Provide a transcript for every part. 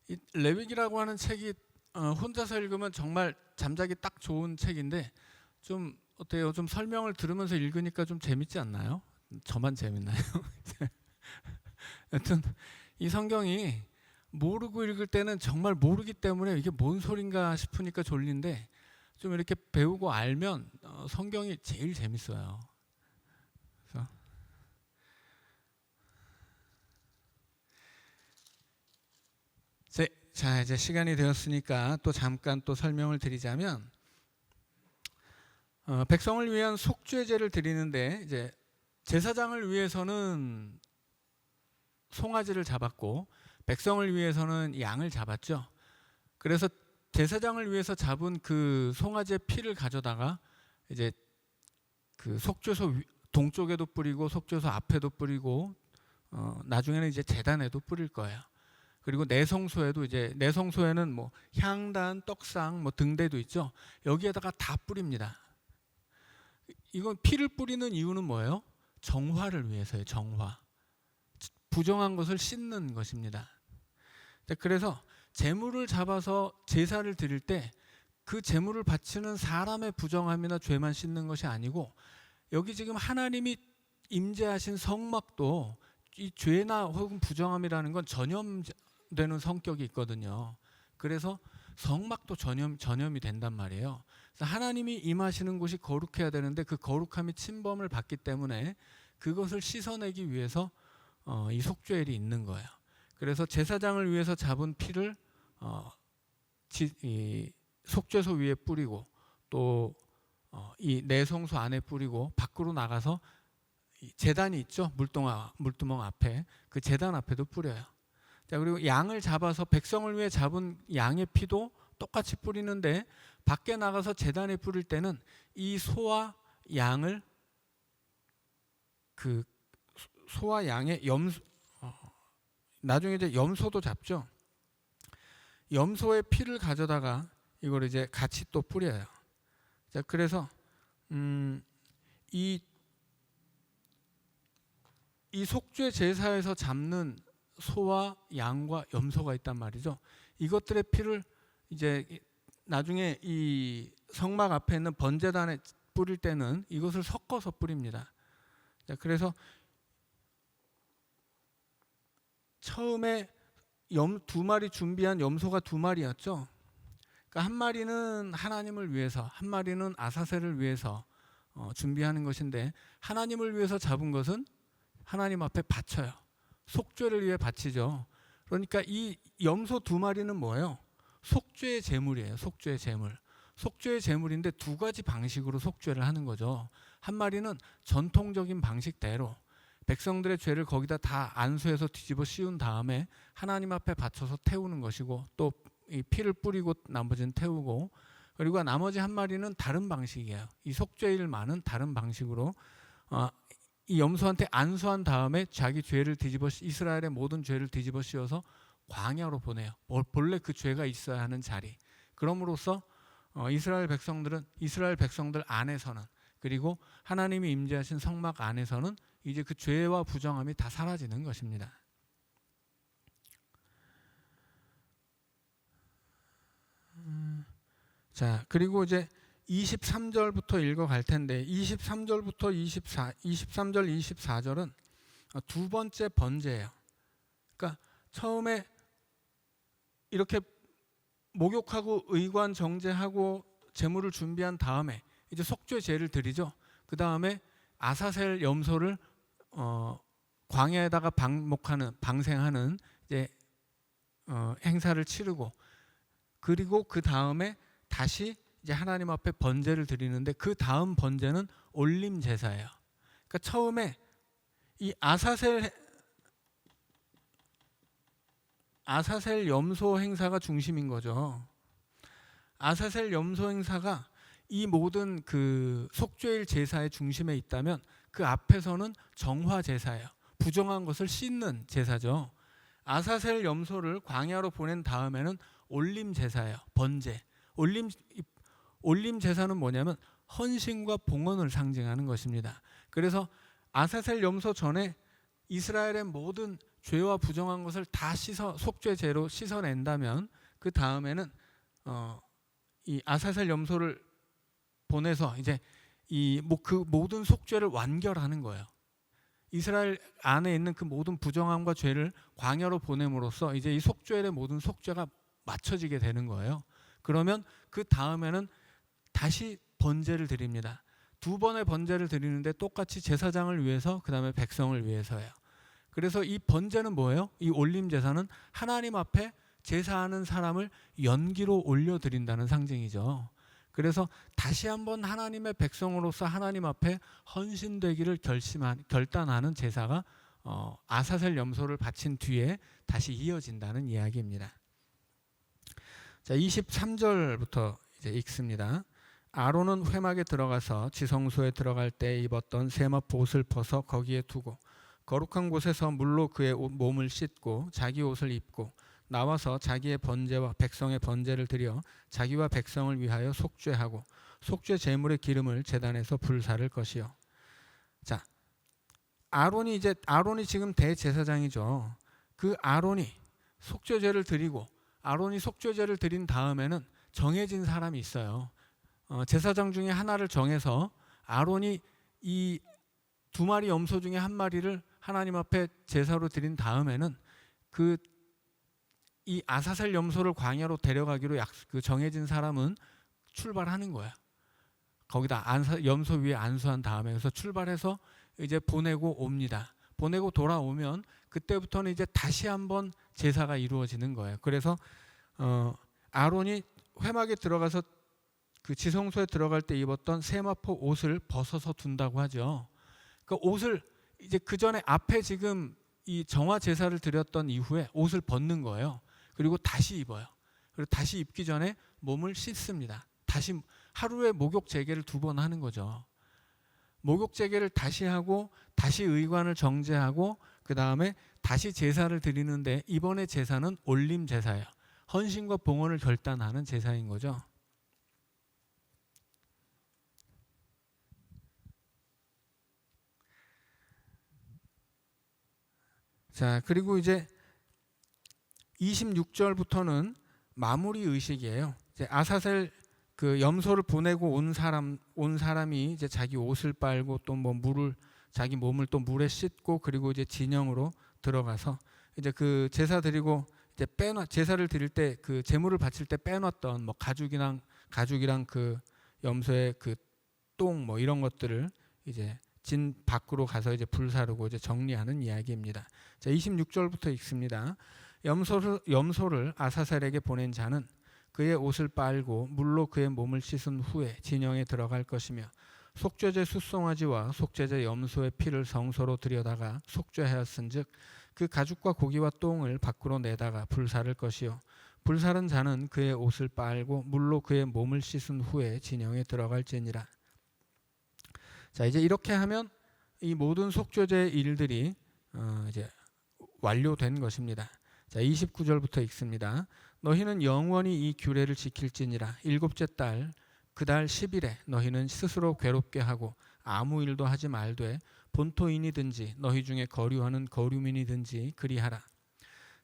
이 레위기라고 하는 책이 혼자서 읽으면 정말 잠자기 딱 좋은 책인데 좀 어때요? 좀 설명을 들으면서 읽으니까 좀 재밌지 않나요? 저만 재밌나요? 여튼 이 성경이 모르고 읽을 때는 정말 모르기 때문에 이게 뭔 소린가 싶으니까 졸린데 좀 이렇게 배우고 알면 성경이 제일 재밌어요. 그래서 자, 이제 시간이 되었으니까 또 잠깐 또 설명을 드리자면 백성을 위한 속죄제를 드리는데 이제 제사장을 위해서는 송아지를 잡았고 백성을 위해서는 양을 잡았죠. 그래서 제사장을 위해서 잡은 그 송아지의 피를 가져다가 이제 그 속죄소 동쪽에도 뿌리고 속죄소 앞에도 뿌리고 나중에는 이제 제단에도 뿌릴 거예요. 그리고 내성소에도 이제 내성소에는 뭐 향단, 떡상, 뭐 등대도 있죠. 여기에다가 다 뿌립니다. 이건 피를 뿌리는 이유는 뭐예요? 정화를 위해서예요. 정화. 부정한 것을 씻는 것입니다. 그래서 제물을 잡아서 제사를 드릴 때 그 제물을 바치는 사람의 부정함이나 죄만 씻는 것이 아니고 여기 지금 하나님이 임재하신 성막도 이 죄나 혹은 부정함이라는 건 전염되는 성격이 있거든요. 그래서 성막도 전염이 된단 말이에요. 그래서 하나님이 임하시는 곳이 거룩해야 되는데 그 거룩함이 침범을 받기 때문에 그것을 씻어내기 위해서 이 속죄일이 있는 거예요. 그래서 제사장을 위해서 잡은 피를 이 속죄소 위에 뿌리고 또 이 내성소 안에 뿌리고 밖으로 나가서 제단이 있죠. 물두멍 앞에 그 제단 앞에도 뿌려요. 자, 그리고 양을 잡아서 백성을 위해 잡은 양의 피도 똑같이 뿌리는데 밖에 나가서 제단에 뿌릴 때는 이 소와 양을 그 소와 양의 나중에 이제 염소도 잡죠. 염소의 피를 가져다가 이걸 이제 같이 또 뿌려요. 자, 그래서 이 속죄 제사에서 잡는 소와 양과 염소가 있단 말이죠. 이것들의 피를 이제 나중에 이 성막 앞에 있는 번제단에 뿌릴 때는 이것을 섞어서 뿌립니다. 자, 그래서 처음에 두 마리 준비한 염소가 두 마리였죠. 그러니까 한 마리는 하나님을 위해서, 한 마리는 아사셀을 위해서 준비하는 것인데 하나님을 위해서 잡은 것은 하나님 앞에 바쳐요. 속죄를 위해 바치죠. 그러니까 이 염소 두 마리는 뭐예요? 속죄의 제물이에요. 속죄의 제물. 속죄의 제물인데 두 가지 방식으로 속죄를 하는 거죠. 한 마리는 전통적인 방식대로 백성들의 죄를 거기다 다 안수해서 뒤집어 씌운 다음에 하나님 앞에 바쳐서 태우는 것이고 또 이 피를 뿌리고 나머지는 태우고 그리고 나머지 한 마리는 다른 방식이에요. 이 속죄일만은 다른 방식으로 이 염소한테 안수한 다음에 자기 죄를 이스라엘의 모든 죄를 뒤집어 씌워서 광야로 보내요. 본래 그 죄가 있어야 하는 자리. 그럼으로써 이스라엘 백성들 안에서는 그리고 하나님이 임재하신 성막 안에서는 이제 그 죄와 부정함이 다 사라지는 것입니다. 자, 그리고 이제 23절부터 읽어갈 텐데 23절부터 23절, 24절은 두 번째 번제예요. 그러니까 처음에 이렇게 목욕하고 의관 정제하고 제물을 준비한 다음에 이제 속죄제를 드리죠. 그 다음에 아사셀 염소를 광야에다가 방생하는 이제 행사를 치르고 그리고 그 다음에 다시 이제 하나님 앞에 번제를 드리는데 그 다음 번제는 올림 제사예요. 그러니까 처음에 이 아사셀 염소 행사가 중심인 거죠. 아사셀 염소 행사가 이 모든 그 속죄일 제사의 중심에 있다면 그 앞에서는 정화 제사예요. 부정한 것을 씻는 제사죠. 아사셀 염소를 광야로 보낸 다음에는 올림 제사예요. 번제. 올림 제사는 뭐냐면 헌신과 봉헌을 상징하는 것입니다. 그래서 아사셀 염소 전에 이스라엘의 모든 죄와 부정한 것을 다 속죄제로 씻어낸다면 그 다음에는 이 아사셀 염소를 보내서 이제 그 모든 속죄를 완결하는 거예요. 이스라엘 안에 있는 그 모든 부정함과 죄를 광야로 보냄으로써 이제 이 속죄의 모든 속죄가 맞춰지게 되는 거예요. 그러면 그 다음에는 다시 번제를 드립니다. 두 번의 번제를 드리는데 똑같이 제사장을 위해서, 그 다음에 백성을 위해서예요. 그래서 이 번제는 뭐예요? 이 올림 제사는 하나님 앞에 제사하는 사람을 연기로 올려드린다는 상징이죠. 그래서 다시 한번 하나님의 백성으로서 하나님 앞에 헌신되기를 결단하는 제사가 아사셀 염소를 바친 뒤에 다시 이어진다는 이야기입니다. 자, 23절부터 이제 읽습니다. 아론은 회막에 들어가서 지성소에 들어갈 때 입었던 세마포 옷을 벗어 거기에 두고 거룩한 곳에서 물로 그의 몸을 씻고 자기 옷을 입고 나와서 자기의 번제와 백성의 번제를 드려 자기와 백성을 위하여 속죄하고 속죄 제물의 기름을 제단에서 불사를 것이요. 자, 아론이 지금 대제사장이죠. 그 아론이 속죄제를 드리고 아론이 속죄제를 드린 다음에는 정해진 사람이 있어요. 제사장 중에 하나를 정해서 아론이 이 2마리 염소 중에 1마리를 하나님 앞에 제사로 드린 다음에는 이 아사셀 염소를 광야로 데려가기로 정해진 사람은 출발하는 거야. 거기다 염소 위에 안수한 다음에 그래서 출발해서 이제 보내고 옵니다. 보내고 돌아오면 그때부터는 이제 다시 한번 제사가 이루어지는 거예요. 그래서 아론이 회막에 들어가서 그 지성소에 들어갈 때 입었던 세마포 옷을 벗어서 둔다고 하죠. 그 옷을 이제 그 전에 앞에 지금 이 정화 제사를 드렸던 이후에 옷을 벗는 거예요. 그리고 다시 입어요. 그리고 다시 입기 전에 몸을 씻습니다. 다시 하루에 목욕 재개를 2번 하는 거죠. 목욕 재개를 다시 하고 다시 의관을 정제하고 그 다음에 다시 제사를 드리는데 이번에 제사는 올림 제사예요. 헌신과 봉헌을 결단하는 제사인 거죠. 자, 그리고 이제 26절부터는 마무리 의식이에요. 이제 아사셀 그 염소를 보내고 온 사람이 이제 자기 옷을 빨고 또 자기 몸을 또 물에 씻고 그리고 이제 진영으로 들어가서 이제 그 제사 드리고 이제 제사를 드릴 때 그 제물을 바칠 때 빼놨던 뭐 가죽이랑 그 염소의 그 똥 뭐 이런 것들을 이제 진 밖으로 가서 이제 불사르고 이제 정리하는 이야기입니다. 자, 26절부터 읽습니다. 염소를 아사셀에게 보낸 자는 그의 옷을 빨고 물로 그의 몸을 씻은 후에 진영에 들어갈 것이며 속죄제 숫송아지와 속죄제 염소의 피를 성소로 들여다가 속죄하였은즉 그 가죽과 고기와 똥을 밖으로 내다가 불사를 것이요 불사른 자는 그의 옷을 빨고 물로 그의 몸을 씻은 후에 진영에 들어갈지니라. 자, 이제 이렇게 하면 이 모든 속죄제의 일들이 이제 완료된 것입니다. 자, 29절부터 읽습니다. 너희는 영원히 이 규례를 지킬지니라. 7째 달 그 달 10일에 너희는 스스로 괴롭게 하고 아무 일도 하지 말되 본토인이든지 너희 중에 거류하는 거류민이든지 그리하라.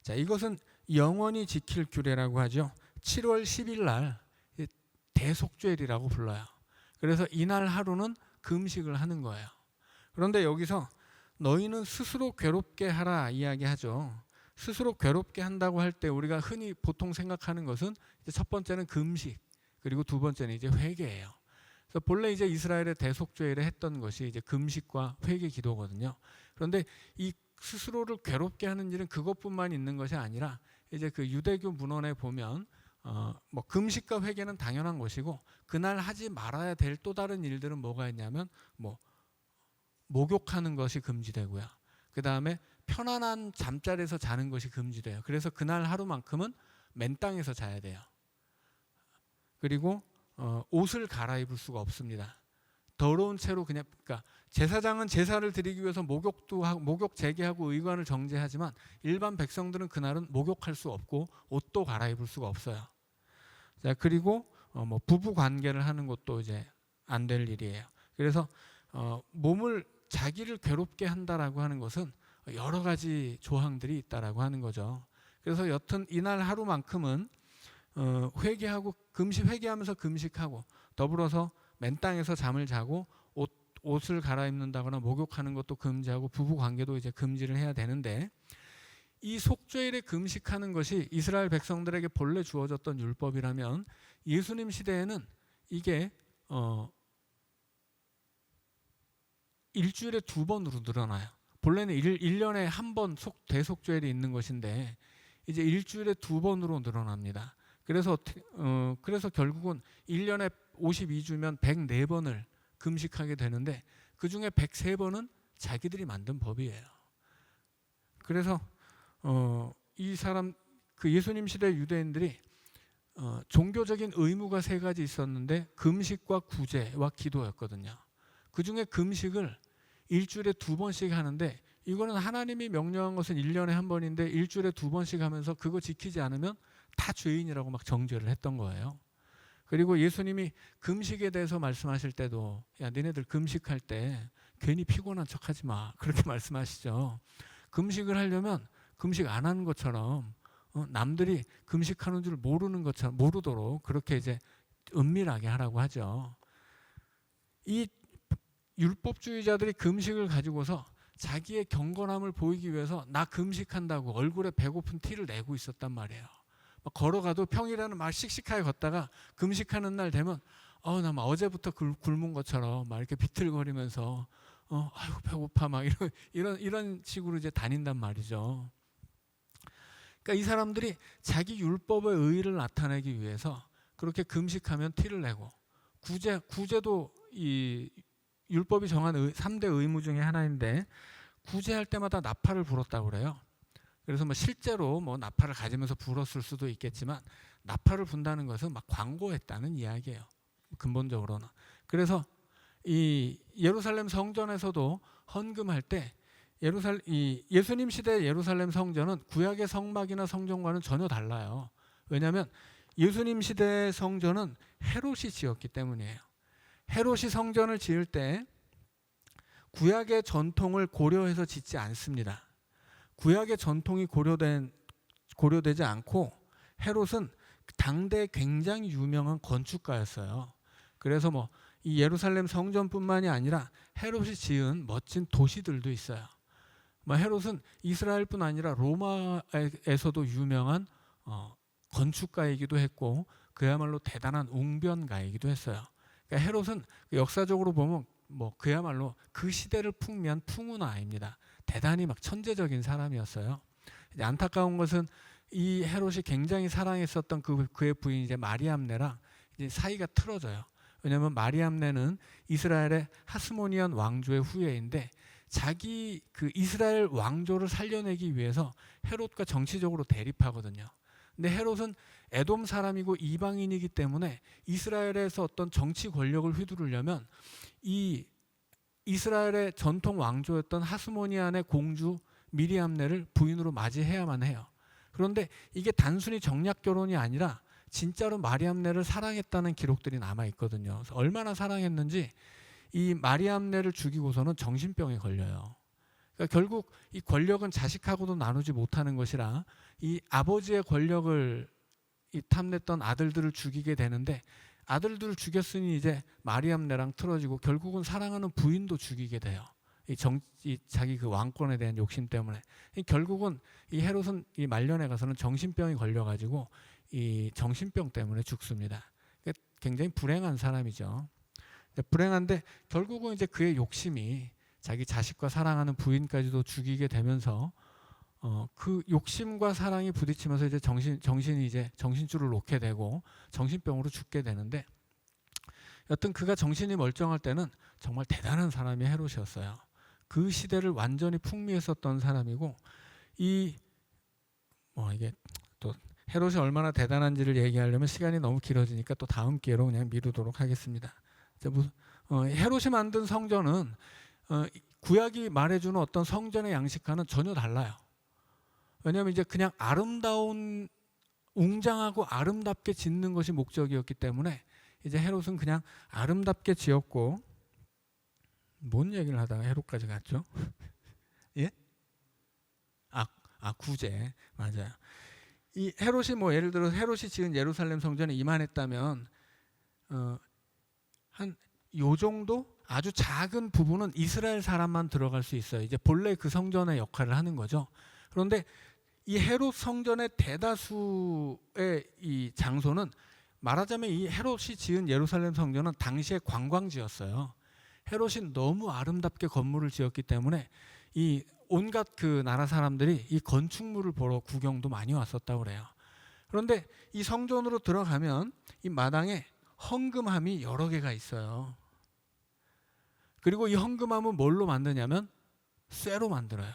자, 이것은 영원히 지킬 규례라고 하죠. 7월 10일 날 대속죄일이라고 불러요. 그래서 이날 하루는 금식을 하는 거예요. 그런데 여기서 너희는 스스로 괴롭게 하라 이야기하죠. 스스로 괴롭게 한다고 할 때 우리가 흔히 보통 생각하는 것은 이제 첫 번째는 금식, 그리고 두 번째는 이제 회개예요. 그래서 본래 이제 이스라엘의 대속죄일에 했던 것이 이제 금식과 회개 기도거든요. 그런데 이 스스로를 괴롭게 하는 일은 그것뿐만 있는 것이 아니라 이제 그 유대교 문헌에 보면 뭐 금식과 회개는 당연한 것이고 그날 하지 말아야 될 또 다른 일들은 뭐가 있냐면 뭐 목욕하는 것이 금지되고요. 그 다음에 편안한 잠자리에서 자는 것이 금지돼요. 그래서 그날 하루만큼은 맨 땅에서 자야 돼요. 그리고 옷을 갈아입을 수가 없습니다. 더러운 채로 그러니까 제사장은 제사를 드리기 위해서 목욕 재개하고 의관을 정제하지만 일반 백성들은 그날은 목욕할 수 없고 옷도 갈아입을 수가 없어요. 자, 그리고 뭐 부부 관계를 하는 것도 이제 안 될 일이에요. 그래서 자기를 괴롭게 한다라고 하는 것은 여러 가지 조항들이 있다라고 하는 거죠. 그래서 여튼 이날 하루만큼은 회개하고 회개하면서 금식하고 더불어서 맨 땅에서 잠을 자고 옷을 갈아입는다거나 목욕하는 것도 금지하고 부부 관계도 이제 금지를 해야 되는데, 이 속죄일에 금식하는 것이 이스라엘 백성들에게 본래 주어졌던 율법이라면 예수님 시대에는 이게 일주일에 2번으로 늘어나요. 본래는 1년에 한 번 대속죄일이 있는 것인데 이제 일주일에 2번으로 늘어납니다. 그래서 결국은 1년에 52주면 104번을 금식하게 되는데 그 중에 103번은 자기들이 만든 법이에요. 그래서 그 예수님 시대 유대인들이 종교적인 의무가 3가지 있었는데 금식과 구제와 기도였거든요. 그 중에 금식을 일주일에 2번씩 하는데, 이거는 하나님이 명령한 것은 1년에 한 번인데 일주일에 2번씩 하면서 그거 지키지 않으면 다 죄인이라고 막 정죄를 했던 거예요. 그리고 예수님이 금식에 대해서 말씀하실 때도 야, 너네들 금식할 때 괜히 피곤한 척하지 마, 그렇게 말씀하시죠. 금식을 하려면 금식 안 하는 것처럼 남들이 금식하는 줄 모르는 것처럼 모르도록 그렇게 이제 은밀하게 하라고 하죠. 이 율법주의자들이 금식을 가지고서 자기의 경건함을 보이기 위해서 나 금식한다고 얼굴에 배고픈 티를 내고 있었단 말이에요. 막 걸어가도 평일에는 막 씩씩하게 걷다가 금식하는 날 되면 나 막 어제부터 굶은 것처럼 막 이렇게 비틀거리면서 아이고 배고파 막 이런 식으로 이제 다닌단 말이죠. 그러니까 이 사람들이 자기 율법의 의의를 나타내기 위해서 그렇게 금식하면 티를 내고, 구제도 이 율법이 정한 3대 의무 중에 하나인데 구제할 때마다 나팔을 불었다고 그래요. 그래서 실제로 나팔을 가지면서 불었을 수도 있겠지만 나팔을 분다는 것은 막 광고했다는 이야기예요, 근본적으로는. 그래서 이 예루살렘 성전에서도 헌금할 때 예수님 시대 예루살렘 성전은 구약의 성막이나 성전과는 전혀 달라요. 왜냐하면 예수님 시대 성전은 헤롯이 지었기 때문이에요. 헤롯이 성전을 지을 때 구약의 전통을 고려해서 짓지 않습니다. 구약의 전통이 고려되지 않고 헤롯은 당대 굉장히 유명한 건축가였어요. 그래서 이 예루살렘 성전뿐만이 아니라 헤롯이 지은 멋진 도시들도 있어요. 헤롯은 이스라엘뿐 아니라 로마에서도 유명한 건축가이기도 했고 그야말로 대단한 웅변가이기도 했어요. 그러니까 헤롯은 역사적으로 보면 그야말로 그 시대를 풍미한 풍운아입니다. 대단히 막 천재적인 사람이었어요. 이제 안타까운 것은 이 헤롯이 굉장히 사랑했었던 그의 부인 이제 마리암네랑 이제 사이가 틀어져요. 왜냐하면 마리암네는 이스라엘의 하스모니안 왕조의 후예인데 자기 그 이스라엘 왕조를 살려내기 위해서 헤롯과 정치적으로 대립하거든요. 근데 헤롯은 에돔 사람이고 이방인이기 때문에 이스라엘에서 어떤 정치 권력을 휘두르려면 이 이스라엘의 전통 왕조였던 하스모니안의 공주 미리암네를 부인으로 맞이해야만 해요. 그런데 이게 단순히 정략 결혼이 아니라 진짜로 마리암네를 사랑했다는 기록들이 남아 있거든요. 그래서 얼마나 사랑했는지 이 마리암네를 죽이고서는 정신병에 걸려요. 그러니까 결국 이 권력은 자식하고도 나누지 못하는 것이라 이 아버지의 권력을 탐냈던 아들들을 죽이게 되는데, 아들들을 죽였으니 이제 마리암네랑 틀어지고 결국은 사랑하는 부인도 죽이게 돼요. 자기 그 왕권에 대한 욕심 때문에. 결국은 이 헤롯은 이 말년에 가서는 정신병이 걸려가지고 이 정신병 때문에 죽습니다. 그러니까 굉장히 불행한 사람이죠. 불행한데 결국은 이제 그의 욕심이 자기 자식과 사랑하는 부인까지도 죽이게 되면서 그 욕심과 사랑이 부딪히면서 이제 정신이 이제 정신줄을 놓게 되고 정신병으로 죽게 되는데, 여튼 그가 정신이 멀쩡할 때는 정말 대단한 사람이 헤롯이었어요. 그 시대를 완전히 풍미했었던 사람이고, 이게 또 헤롯이 얼마나 대단한지를 얘기하려면 시간이 너무 길어지니까 또 다음 기회로 그냥 미루도록 하겠습니다. 헤롯이 만든 성전은 구약이 말해주는 어떤 성전의 양식과는 전혀 달라요. 왜냐하면 이제 그냥 아름다운 웅장하고 아름답게 짓는 것이 목적이었기 때문에 이제 헤롯은 그냥 아름답게 지었고, 뭔 얘기를 하다가 헤롯까지 갔죠? 예? 구제. 맞아요. 이 헤롯이 뭐 예를 들어 헤롯이 지은 예루살렘 성전에 이만했다면 한 요 정도 아주 작은 부분은 이스라엘 사람만 들어갈 수 있어요. 이제 본래 그 성전의 역할을 하는 거죠. 그런데 이 헤롯 성전의 대다수의 이 장소는 말하자면 이 헤롯이 지은 예루살렘 성전은 당시의 관광지였어요. 헤롯이 너무 아름답게 건물을 지었기 때문에 이 온갖 그 나라 사람들이 이 건축물을 보러 구경도 많이 왔었다고 그래요. 그런데 이 성전으로 들어가면 이 마당에 헌금함이 여러 개가 있어요. 그리고 이 헌금함은 뭘로 만드냐면 쇠로 만들어요.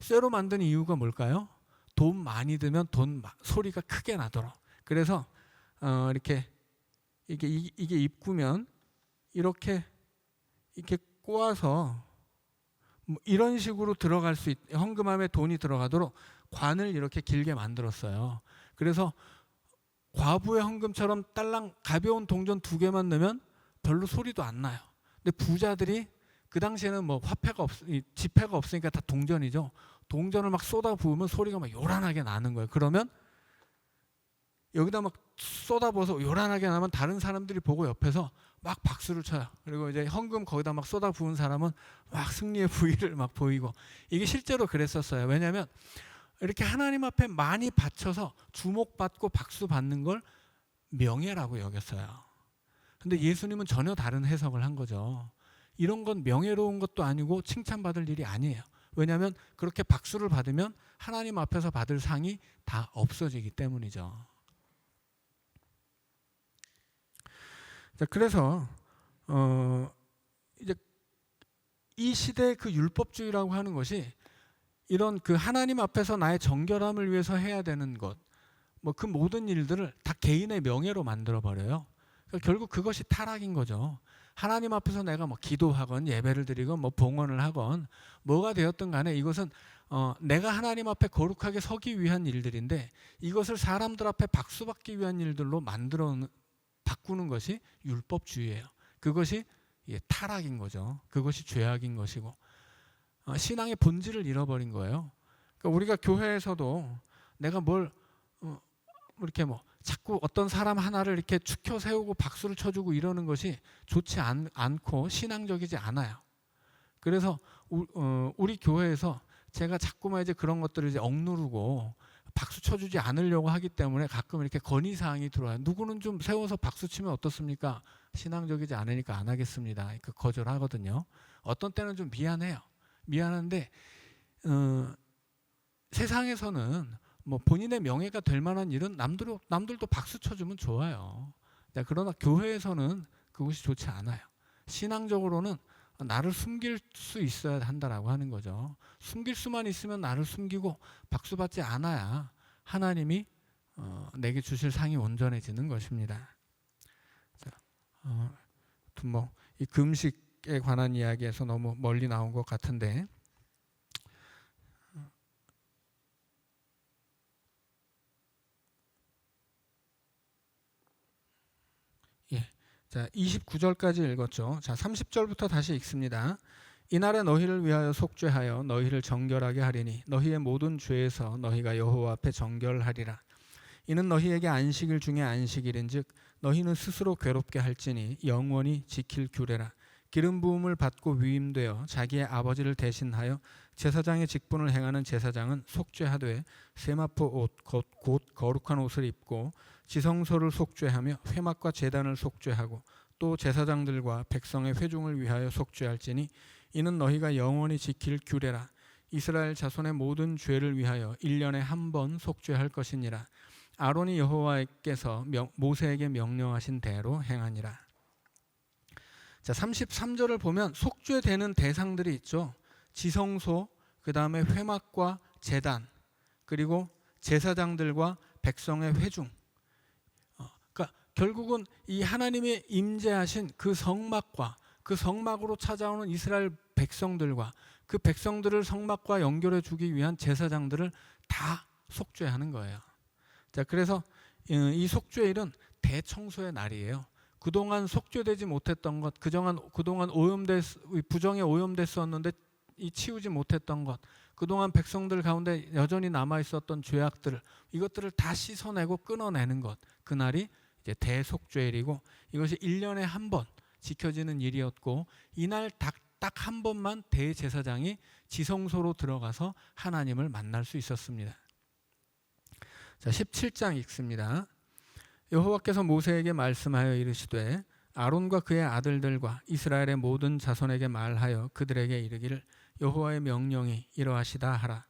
쇠로 만드는 이유가 뭘까요? 돈 많이 들면 소리가 크게 나도록. 그래서 이렇게 이게 입구면 이렇게 꼬아서 뭐 이런 식으로 들어갈 수 헌금함에 돈이 들어가도록 관을 이렇게 길게 만들었어요. 그래서 과부의 헌금처럼 딸랑 가벼운 동전 2개만 넣으면 별로 소리도 안 나요. 근데 부자들이 그 당시에는 뭐 지폐가 없으니까 다 동전이죠. 동전을 막 쏟아 부으면 소리가 막 요란하게 나는 거예요. 그러면 여기다 막 쏟아부어서 요란하게 나면 다른 사람들이 보고 옆에서 막 박수를 쳐요. 그리고 이제 헌금 거기다 막 쏟아 부은 사람은 막 승리의 부위를 막 보이고. 이게 실제로 그랬었어요. 왜냐하면 이렇게 하나님 앞에 많이 바쳐서 주목받고 박수 받는 걸 명예라고 여겼어요. 근데 예수님은 전혀 다른 해석을 한 거죠. 이런 건 명예로운 것도 아니고 칭찬받을 일이 아니에요. 왜냐하면 그렇게 박수를 받으면 하나님 앞에서 받을 상이 다 없어지기 때문이죠. 자, 그래서 이제 이 시대의 그 율법주의라고 하는 것이 이런 그 하나님 앞에서 나의 정결함을 위해서 해야 되는 것, 뭐 그 모든 일들을 다 개인의 명예로 만들어 버려요. 그러니까 결국 그것이 타락인 거죠. 하나님 앞에서 내가 뭐 기도하건 예배를 드리건 뭐 봉헌을 하건 뭐가 되었든 간에 이것은 내가 하나님 앞에 거룩하게 서기 위한 일들인데 이것을 사람들 앞에 박수받기 위한 일들로 바꾸는 것이 율법주의예요. 그것이 타락인 거죠. 그것이 죄악인 것이고 신앙의 본질을 잃어버린 거예요. 그러니까 우리가 교회에서도 내가 뭘 이렇게 뭐 자꾸 어떤 사람 하나를 이렇게 축혀 세우고 박수를 쳐주고 이러는 것이 좋지 않고 신앙적이지 않아요. 그래서 우리 교회에서 제가 자꾸만 이제 그런 것들을 이제 억누르고 박수 쳐주지 않으려고 하기 때문에 가끔 이렇게 건의사항이 들어와요. 누구는 좀 세워서 박수 치면 어떻습니까? 신앙적이지 않으니까 안 하겠습니다. 그러니까 거절하거든요. 어떤 때는 좀 미안해요. 미안한데 세상에서는 뭐 본인의 명예가 될 만한 일은 남들도 박수 쳐주면 좋아요. 그러나 교회에서는 그것이 좋지 않아요. 신앙적으로는 나를 숨길 수 있어야 한다라고 하는 거죠. 숨길 수만 있으면 나를 숨기고 박수받지 않아야 하나님이 내게 주실 상이 온전해지는 것입니다. 뭐 이 금식에 관한 이야기에서 너무 멀리 나온 것 같은데 자, 29절까지 읽었죠. 자, 30절부터 다시 읽습니다. 이날에 너희를 위하여 속죄하여 너희를 정결하게 하리니 너희의 모든 죄에서 너희가 여호와 앞에 정결하리라. 이는 너희에게 안식일 중에 안식일인즉 너희는 스스로 괴롭게 할지니 영원히 지킬 규례라. 기름 부음을 받고 위임되어 자기의 아버지를 대신하여 제사장의 직분을 행하는 제사장은 속죄하되 세마포 옷 곧 거룩한 옷을 입고 지성소를 속죄하며 회막과 제단을 속죄하고 또 제사장들과 백성의 회중을 위하여 속죄할지니 이는 너희가 영원히 지킬 규례라. 이스라엘 자손의 모든 죄를 위하여 1년에 한 번 속죄할 것이니라. 아론이 여호와께서 모세에게 명령하신 대로 행하니라. 자, 33절을 보면 속죄되는 대상들이 있죠. 지성소, 그 다음에 회막과 제단, 그리고 제사장들과 백성의 회중. 그러니까 결국은 이 하나님의 임재하신 그 성막과 그 성막으로 찾아오는 이스라엘 백성들과 그 백성들을 성막과 연결해 주기 위한 제사장들을 다 속죄하는 거예요. 자, 그래서 이 속죄일은 대청소의 날이에요. 그동안 속죄되지 못했던 것, 그동안 부정에 오염됐었는데 이 치우지 못했던 것, 그동안 백성들 가운데 여전히 남아 있었던 죄악들을, 이것들을 다 씻어내고 끊어내는 것, 그날이 이제 대속죄일이고, 이것이 1년에 한 번 지켜지는 일이었고, 이날 딱 한 번만 대제사장이 지성소로 들어가서 하나님을 만날 수 있었습니다. 자, 17장 읽습니다. 여호와께서 모세에게 말씀하여 이르시되 아론과 그의 아들들과 이스라엘의 모든 자손에게 말하여 그들에게 이르기를 여호와의 명령이 이러하시다 하라.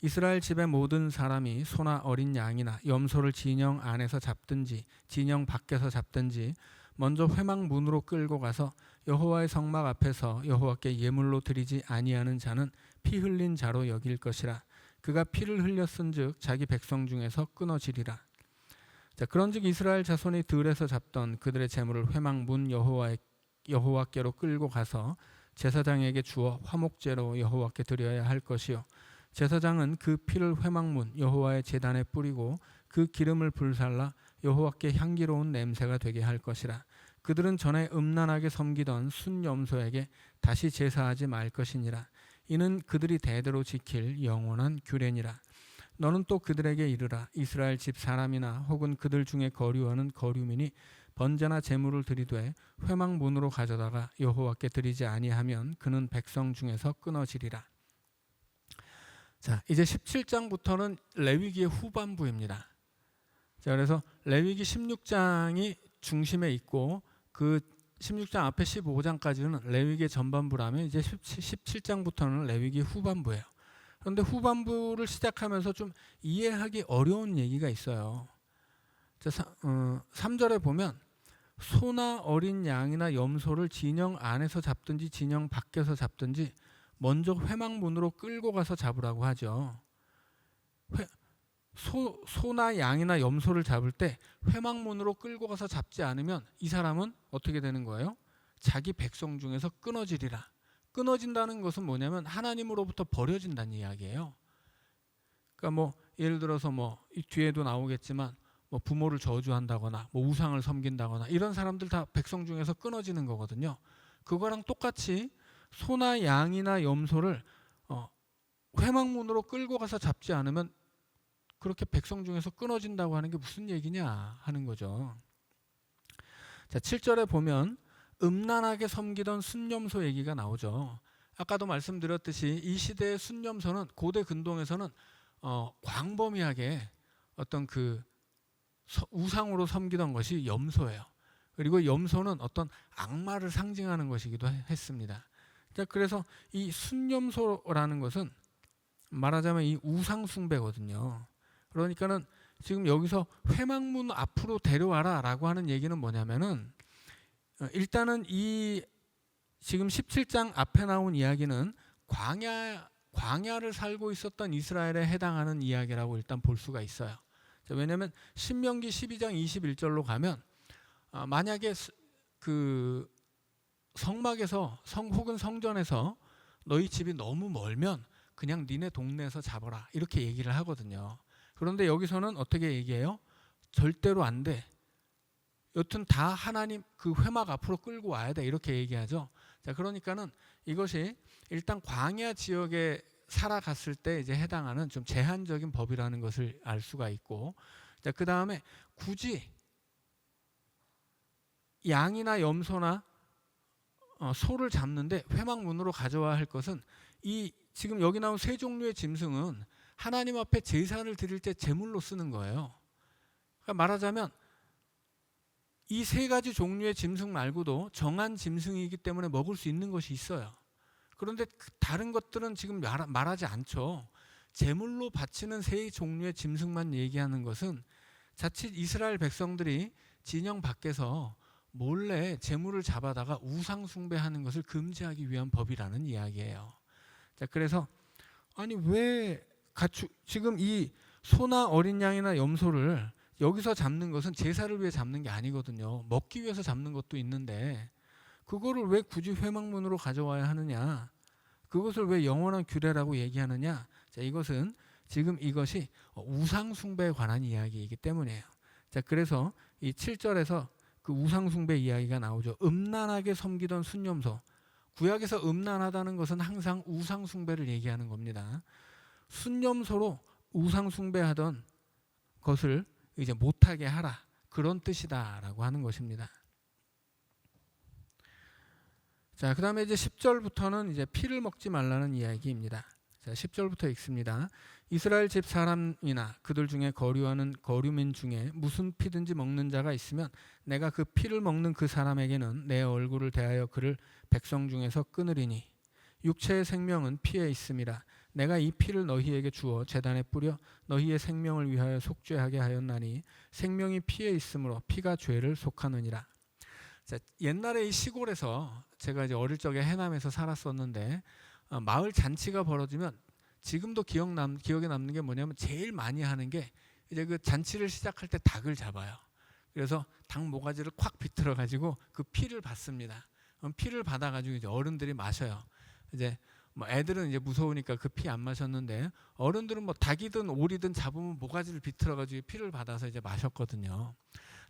이스라엘 집의 모든 사람이 소나 어린 양이나 염소를 진영 안에서 잡든지 진영 밖에서 잡든지 먼저 회막 문으로 끌고 가서 여호와의 성막 앞에서 여호와께 예물로 드리지 아니하는 자는 피 흘린 자로 여길 것이라. 그가 피를 흘렸은즉 자기 백성 중에서 끊어지리라. 자, 그런즉 이스라엘 자손이 들에서 잡던 그들의 제물을 회막 문 여호와께로 끌고 가서 제사장에게 주어 화목제로 여호와께 드려야 할 것이요, 제사장은 그 피를 회막문 여호와의 제단에 뿌리고 그 기름을 불살라 여호와께 향기로운 냄새가 되게 할 것이라. 그들은 전에 음란하게 섬기던 순염소에게 다시 제사하지 말 것이니라. 이는 그들이 대대로 지킬 영원한 규례니라. 너는 또 그들에게 이르라. 이스라엘 집 사람이나 혹은 그들 중에 거류하는 거류민이 번제나 제물을 드리되 회막 문으로 가져다가 여호와께 드리지 아니하면 그는 백성 중에서 끊어지리라. 자, 이제 17장부터는 레위기의 후반부입니다. 자, 그래서 레위기 16장이 중심에 있고 그 16장 앞에 15장까지는 레위기의 전반부라면 이제 17장부터는 레위기 후반부예요. 그런데 후반부를 시작하면서 좀 이해하기 어려운 얘기가 있어요. 3절에 보면 소나 어린 양이나 염소를 진영 안에서 잡든지 진영 밖에서 잡든지 먼저 회막문으로 끌고 가서 잡으라고 하죠. 소나 양이나 염소를 잡을 때 회막문으로 끌고 가서 잡지 않으면 이 사람은 어떻게 되는 거예요? 자기 백성 중에서 끊어지리라. 끊어진다는 것은 뭐냐면 하나님으로부터 버려진다는 이야기예요. 그러니까 뭐 예를 들어서 뭐 이 뒤에도 나오겠지만 뭐 부모를 저주한다거나 뭐 우상을 섬긴다거나 이런 사람들 다 백성 중에서 끊어지는 거거든요. 그거랑 똑같이 소나 양이나 염소를 회막문으로 끌고 가서 잡지 않으면 그렇게 백성 중에서 끊어진다고 하는 게 무슨 얘기냐 하는 거죠. 자, 7절에 보면 음란하게 섬기던 순염소 얘기가 나오죠. 아까도 말씀드렸듯이 이 시대의 순염소는 고대 근동에서는 광범위하게 어떤 그 우상으로 섬기던 것이 염소예요. 그리고 염소는 어떤 악마를 상징하는 것이기도 했습니다. 자, 그래서 이 순염소라는 것은 말하자면 이 우상 숭배거든요. 그러니까는 지금 여기서 회막문 앞으로 데려와라라고 하는 얘기는 뭐냐면은 일단은 이 지금 17장 앞에 나온 이야기는 광야를 살고 있었던 이스라엘에 해당하는 이야기라고 일단 볼 수가 있어요. 왜냐하면 신명기 12장 21절로 가면 만약에 그 성막에서 혹은 성전에서 너희 집이 너무 멀면 그냥 니네 동네에서 잡아라 이렇게 얘기를 하거든요. 그런데 여기서는 어떻게 얘기해요? 절대로 안 돼. 여튼 다 하나님 그 회막 앞으로 끌고 와야 돼 이렇게 얘기하죠. 자, 그러니까는 이것이 일단 광야 지역에 살아갔을 때 이제 해당하는 좀 제한적인 법이라는 것을 알 수가 있고, 자, 그 다음에 굳이 양이나 염소나 소를 잡는데 회막 문으로 가져와야 할 것은 이 지금 여기 나온 세 종류의 짐승은 하나님 앞에 제사를 드릴 때 제물로 쓰는 거예요. 그러니까 말하자면 이 세 가지 종류의 짐승 말고도 정한 짐승이기 때문에 먹을 수 있는 것이 있어요. 그런데 다른 것들은 지금 말하지 않죠. 제물로 바치는 세 종류의 짐승만 얘기하는 것은 자칫 이스라엘 백성들이 진영 밖에서 몰래 제물을 잡아다가 우상 숭배하는 것을 금지하기 위한 법이라는 이야기예요. 자, 그래서 아니 왜 지금 이 소나 어린 양이나 염소를 여기서 잡는 것은 제사를 위해 잡는 게 아니거든요. 먹기 위해서 잡는 것도 있는데 그거를 왜 굳이 회막문으로 가져와야 하느냐? 그것을 왜 영원한 규례라고 얘기하느냐? 자, 이것은 지금 이것이 우상 숭배에 관한 이야기이기 때문이에요. 자, 그래서 이 7절에서 그 우상 숭배 이야기가 나오죠. 음란하게 섬기던 순염소. 구약에서 음란하다는 것은 항상 우상 숭배를 얘기하는 겁니다. 순념소로 우상 숭배하던 것을 이제 못하게 하라, 그런 뜻이다라고 하는 것입니다. 자, 그다음에 이제 10절부터는 이제 피를 먹지 말라는 이야기입니다. 자, 10절부터 읽습니다. 이스라엘 집 사람이나 그들 중에 거류하는 거류민 중에 무슨 피든지 먹는 자가 있으면 내가 그 피를 먹는 그 사람에게는 내 얼굴을 대하여 그를 백성 중에서 끊으리니 육체의 생명은 피에 있음이라. 내가 이 피를 너희에게 주어 제단에 뿌려 너희의 생명을 위하여 속죄하게 하였나니 생명이 피에 있으므로 피가 죄를 속하느니라. 자, 옛날에 이 시골에서 제가 이제 어릴 적에 해남에서 살았었는데 마을 잔치가 벌어지면 지금도 기억에 남는 게 뭐냐면 제일 많이 하는 게 이제 그 잔치를 시작할 때 닭을 잡아요. 그래서 닭 모가지를 콱 비틀어 가지고 그 피를 받습니다. 피를 받아 가지고 이제 어른들이 마셔요. 이제 뭐 애들은 이제 무서우니까 그 피 안 마셨는데 어른들은 뭐 닭이든 오리든 잡으면 모가지를 비틀어 가지고 피를 받아서 이제 마셨거든요.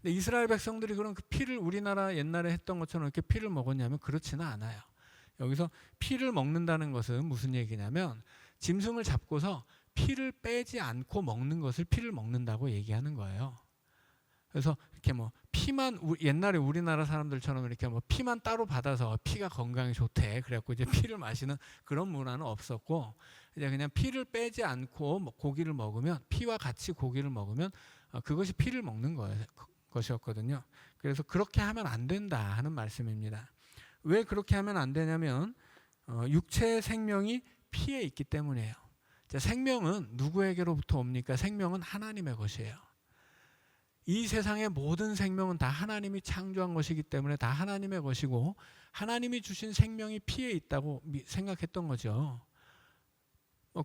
근데 이스라엘 백성들이 그런 그 피를 우리나라 옛날에 했던 것처럼 이렇게 피를 먹었냐면 그렇지는 않아요. 여기서 피를 먹는다는 것은 무슨 얘기냐면 짐승을 잡고서 피를 빼지 않고 먹는 것을 피를 먹는다고 얘기하는 거예요. 그래서 이렇게 뭐 피만 옛날에 우리나라 사람들처럼 이렇게 뭐 피만 따로 받아서 피가 건강에 좋대 그래갖고 이제 피를 마시는 그런 문화는 없었고 이제 그냥 피를 빼지 않고 고기를 먹으면 피와 같이 고기를 먹으면 그것이 피를 먹는 것이었거든요. 그래서 그렇게 하면 안 된다 하는 말씀입니다. 왜 그렇게 하면 안 되냐면 육체의 생명이 피에 있기 때문이에요. 자, 생명은 누구에게로부터 옵니까? 생명은 하나님의 것이에요. 이 세상의 모든 생명은 다 하나님이 창조한 것이기 때문에 다 하나님의 것이고 하나님이 주신 생명이 피에 있다고 생각했던 거죠.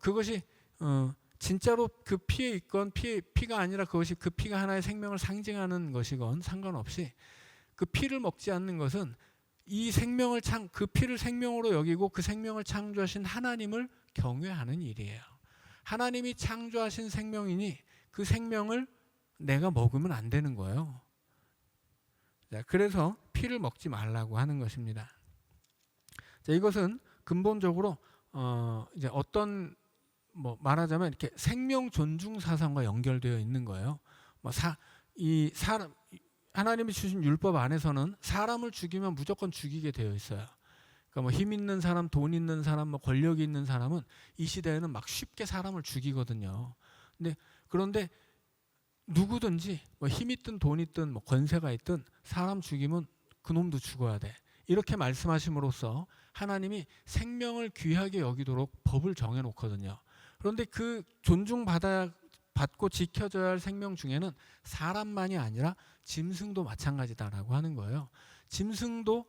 그것이 진짜로 그 피에 있건 피가 아니라 그것이 그 피가 하나의 생명을 상징하는 것이건 상관없이 그 피를 먹지 않는 것은 이 생명을 그 피를 생명으로 여기고 그 생명을 창조하신 하나님을 경외하는 일이에요. 하나님이 창조하신 생명이니 그 생명을 내가 먹으면 안 되는 거예요. 자, 그래서 피를 먹지 말라고 하는 것입니다. 자, 이것은 근본적으로 이제 어떤 말하자면 이렇게 생명 존중 사상과 연결되어 있는 거예요. 사람 하나님이 주신 율법 안에서는 사람을 죽이면 무조건 죽이게 되어 있어요. 그러니까 힘 있는 사람, 돈 있는 사람, 권력이 있는 사람은 이 시대에는 막 쉽게 사람을 죽이거든요. 그런데 누구든지 힘 있든 돈 있든 권세가 있든 사람 죽이면 그놈도 죽어야 돼. 이렇게 말씀하심으로써 하나님이 생명을 귀하게 여기도록 법을 정해놓거든요. 그런데 그 존중받고 지켜져야 할 생명 중에는 사람만이 아니라 짐승도 마찬가지다라고 하는 거예요. 짐승도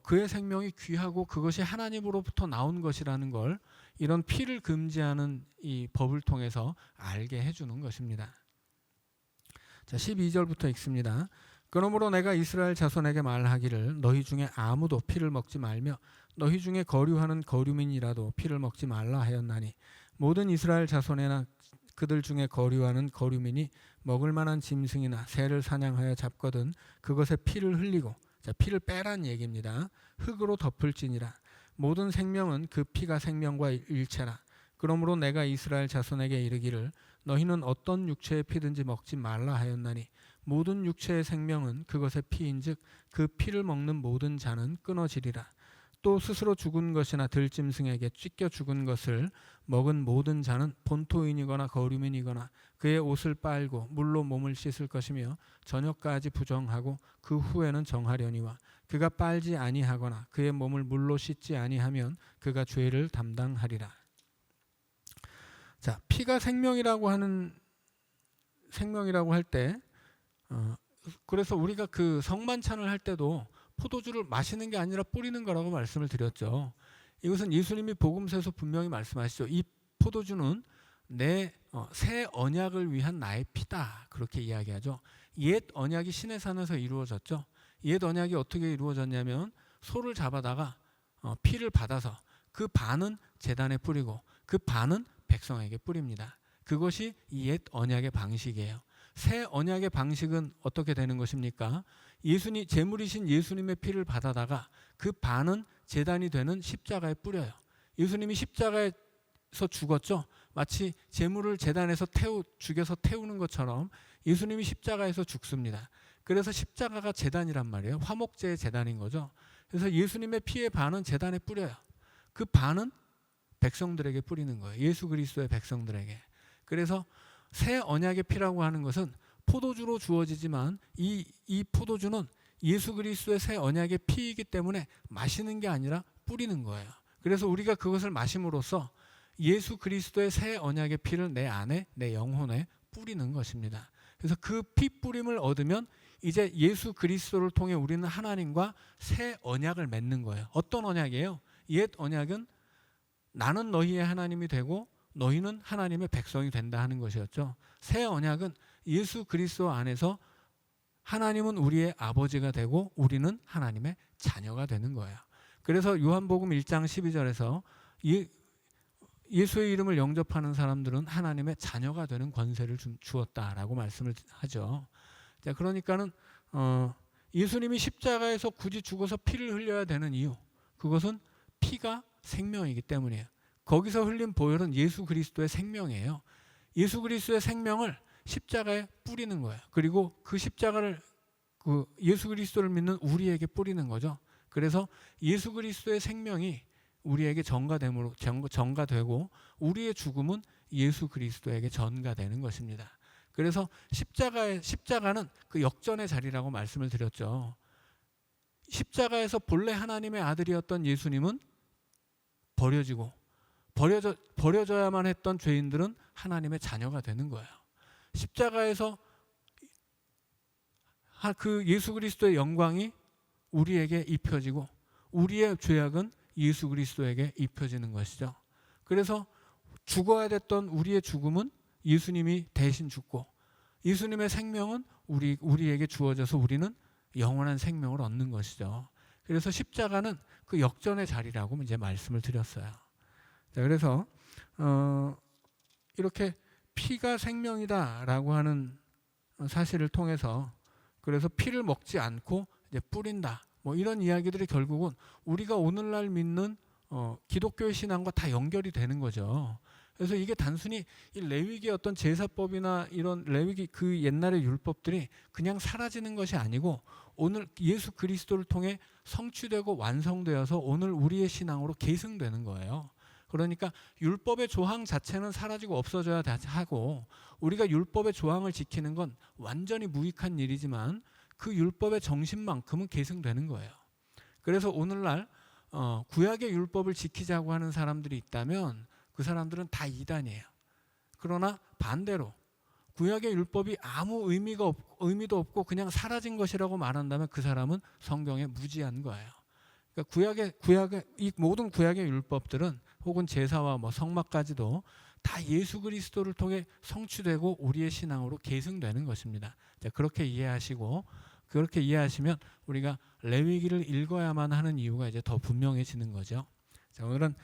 그의 생명이 귀하고 그것이 하나님으로부터 나온 것이라는 걸 이런 피를 금지하는 이 법을 통해서 알게 해주는 것입니다. 자, 12절부터 읽습니다. 그러므로 내가 이스라엘 자손에게 말하기를 너희 중에 아무도 피를 먹지 말며 너희 중에 거류하는 거류민이라도 피를 먹지 말라 하였나니 모든 이스라엘 자손이나 그들 중에 거류하는 거류민이 먹을 만한 짐승이나 새를 사냥하여 잡거든 그것에 피를 흘리고, 자, 피를 빼란 얘기입니다. 흙으로 덮을지니라. 모든 생명은 그 피가 생명과 일체라. 그러므로 내가 이스라엘 자손에게 이르기를 너희는 어떤 육체의 피든지 먹지 말라 하였나니 모든 육체의 생명은 그것의 피인즉 그 피를 먹는 모든 자는 끊어지리라. 또 스스로 죽은 것이나 들짐승에게 찢겨 죽은 것을 먹은 모든 자는 본토인이거나 거류민이거나 그의 옷을 빨고 물로 몸을 씻을 것이며 저녁까지 부정하고 그 후에는 정하려니와 그가 빨지 아니하거나 그의 몸을 물로 씻지 아니하면 그가 죄를 담당하리라. 자, 피가 생명이라고 할 때 그래서 우리가 그 성만찬을 할 때도 포도주를 마시는 게 아니라 뿌리는 거라고 말씀을 드렸죠. 이것은 예수님이 복음서에서 분명히 말씀하시죠. 이 포도주는 내 새 언약을 위한 나의 피다. 그렇게 이야기하죠. 옛 언약이 신의 산에서 이루어졌죠. 옛 언약이 어떻게 이루어졌냐면 소를 잡아다가 피를 받아서 그 반은 제단에 뿌리고 그 반은 백성에게 뿌립니다. 그것이 옛 언약의 방식이에요. 새 언약의 방식은 어떻게 되는 것입니까? 제물이신 예수님의 피를 받아다가 그 반은 제단이 되는 십자가에 뿌려요. 예수님이 십자가에서 죽었죠. 마치 제물을 제단에서 죽여서 태우는 것처럼 예수님이 십자가에서 죽습니다. 그래서 십자가가 제단이란 말이에요. 화목제의 제단인 거죠. 그래서 예수님의 피의 반은 제단에 뿌려요. 그 반은 백성들에게 뿌리는 거예요. 예수 그리스도의 백성들에게. 그래서 새 언약의 피라고 하는 것은 포도주로 주어지지만 이 포도주는 예수 그리스도의 새 언약의 피이기 때문에 마시는 게 아니라 뿌리는 거예요. 그래서 우리가 그것을 마심으로써 예수 그리스도의 새 언약의 피를 내 안에, 내 영혼에 뿌리는 것입니다. 그래서 그 피 뿌림을 얻으면 이제 예수 그리스도를 통해 우리는 하나님과 새 언약을 맺는 거예요. 어떤 언약이에요? 옛 언약은 나는 너희의 하나님이 되고 너희는 하나님의 백성이 된다 하는 것이었죠. 새 언약은 예수 그리스도 안에서 하나님은 우리의 아버지가 되고 우리는 하나님의 자녀가 되는 거예요. 그래서 요한복음 1장 12절에서 예수의 이름을 영접하는 사람들은 하나님의 자녀가 되는 권세를 주었다라고 말씀을 하죠. 자, 그러니까는 예수님이 십자가에서 굳이 죽어서 피를 흘려야 되는 이유, 그것은 피가 생명이기 때문이에요. 거기서 흘린 보혈은 예수 그리스도의 생명이에요. 예수 그리스도의 생명을 십자가에 뿌리는 거예요. 그리고 그 십자가를 예수 그리스도를 믿는 우리에게 뿌리는 거죠. 그래서 예수 그리스도의 생명이 우리에게 전가되고 우리의 죽음은 예수 그리스도에게 전가되는 것입니다. 그래서 십자가는 그 역전의 자리라고 말씀을 드렸죠. 십자가에서 본래 하나님의 아들이었던 예수님은 버려져야만 했던 죄인들은 하나님의 자녀가 되는 거예요. 십자가에서 그 예수 그리스도의 영광이 우리에게 입혀지고 우리의 죄악은 예수 그리스도에게 입혀지는 것이죠. 그래서 죽어야 됐던 우리의 죽음은 예수님이 대신 죽고 예수님의 생명은 우리에게 주어져서 우리는 영원한 생명을 얻는 것이죠. 그래서 십자가는 그 역전의 자리라고 이제 말씀을 드렸어요. 자, 그래서 이렇게 피가 생명이다라고 하는 사실을 통해서 그래서 피를 먹지 않고 이제 뿌린다. 뭐 이런 이야기들이 결국은 우리가 오늘날 믿는 기독교의 신앙과 다 연결이 되는 거죠. 그래서 이게 단순히 이 레위기의 어떤 제사법이나 이런 레위기 그 옛날의 율법들이 그냥 사라지는 것이 아니고 오늘 예수 그리스도를 통해 성취되고 완성되어서 오늘 우리의 신앙으로 계승되는 거예요. 그러니까 율법의 조항 자체는 사라지고 없어져야 하고 우리가 율법의 조항을 지키는 건 완전히 무익한 일이지만 그 율법의 정신만큼은 계승되는 거예요. 그래서 오늘날 구약의 율법을 지키자고 하는 사람들이 있다면 그 사람들은 다 이단이에요. 그러나 반대로 구약의 율법이 아무 의미도 없고 그냥 사라진 것이라고 말한다면 그 사람은 성경에 무지한 거예요. 그러니까 이 모든 구약의 율법들은 혹은 제사와 성막까지도 다 예수 그리스도를 통해 성취되고 우리의 신앙으로 계승되는 것입니다. 자, 그렇게 이해하시면 우리가 레위기를 읽어야만 하는 이유가 이제 더 분명해지는 거죠. 자, 오늘은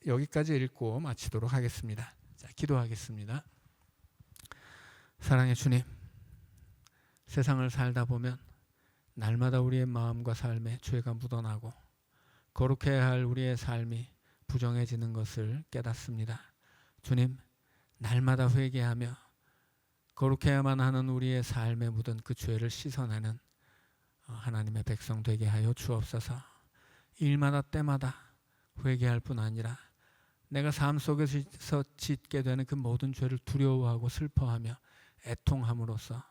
여기까지 읽고 마치도록 하겠습니다. 자, 기도하겠습니다. 사랑의 주님, 세상을 살다 보면 날마다 우리의 마음과 삶에 죄가 묻어나고 거룩해야 할 우리의 삶이 부정해지는 것을 깨닫습니다. 주님, 날마다 회개하며 거룩해야만 하는 우리의 삶에 묻은 그 죄를 씻어내는 하나님의 백성 되게 하여 주옵소서. 일마다 때마다 회개할 뿐 아니라 내가 삶 속에서 짓게 되는 그 모든 죄를 두려워하고 슬퍼하며 애통함으로써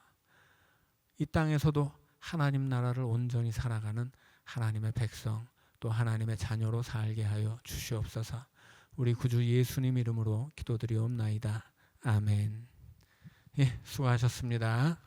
이 땅에서도 하나님 나라를 온전히 살아가는 하나님의 백성 또 하나님의 자녀로 살게 하여 주시옵소서. 우리 구주 예수님 이름으로 기도드리옵나이다. 아멘. 예, 수고하셨습니다.